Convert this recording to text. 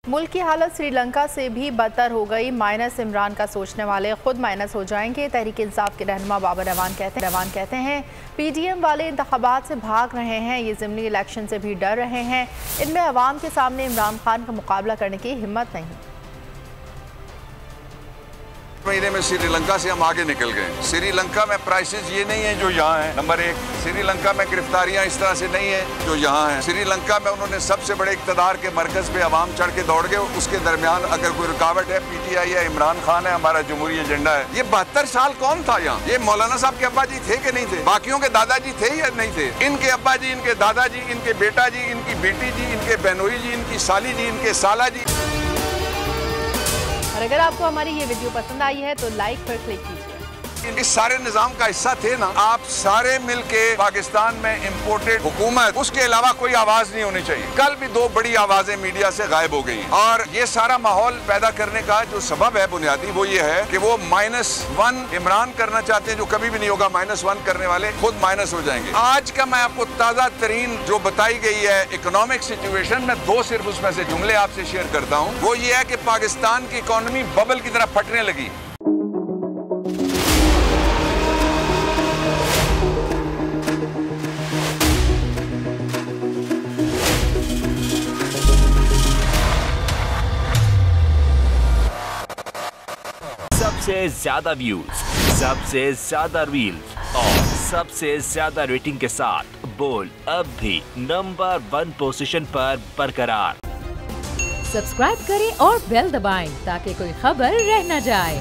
मुल्क की हालत श्रीलंका से भी बदतर हो गई। माइनस इमरान का सोचने वाले खुद माइनस हो जाएंगे। तहरीक इंसाफ के रहनुमा बाबर रहमान कहते हैं PDM वाले इंतखाबात से भाग रहे हैं, ये ज़िमनी इलेक्शन से भी डर रहे हैं। इनमें अवाम के सामने इमरान खान का मुकाबला करने की हिम्मत नहीं। महीने में श्रीलंका से हम आगे निकल गए। श्रीलंका में प्राइसेस ये नहीं है जो यहाँ है, नंबर एक। श्रीलंका में गिरफ्तारियां इस तरह से नहीं है जो यहाँ है। श्रीलंका में उन्होंने सबसे बड़े इक़्तिदार के मरकज पे अवाम चढ़ के दौड़ गए। उसके दरमियान अगर कोई रुकावट है, PTI है, इमरान खान है, हमारा जमहूरी एजेंडा है। ये 72 साल कौन था यहाँ? ये मौलाना साहब के अब्बा जी थे कि नहीं थे? बाकियों के दादाजी थे या नहीं थे? इनके अब्बा जी, इनके दादाजी, इनके बेटा जी, इनकी बेटी जी, इनके बहनोई जी, इनकी साली जी, इनके साला जी। और अगर आपको हमारी ये वीडियो पसंद आई है तो लाइक पर क्लिक कीजिए। इस सारे निजाम का हिस्सा थे ना आप सारे मिलके। पाकिस्तान में इम्पोर्टेड हुकूमत, उसके अलावा कोई आवाज नहीं होनी चाहिए। कल भी 2 बड़ी आवाजें मीडिया से गायब हो गई और ये सारा माहौल पैदा करने का जो सबब है बुनियादी वो ये है कि वो -1 इमरान करना चाहते हैं, जो कभी भी नहीं होगा। -1 करने वाले खुद माइनस हो जाएंगे। आज का मैं आपको ताजा तरीन जो बताई गई है इकोनॉमिक सिचुएशन में, 2 सिर्फ उसमें से जुमले आपसे शेयर करता हूँ। वो ये है कि पाकिस्तान की इकोनॉमी बबल की तरह फटने लगी। सबसे ज्यादा व्यूज, सबसे ज्यादा रील्स और सबसे ज्यादा रेटिंग के साथ बोल्ड अब भी नंबर 1 पोजीशन पर बरकरार। सब्सक्राइब करें और बेल दबाएं ताकि कोई खबर रह न जाए।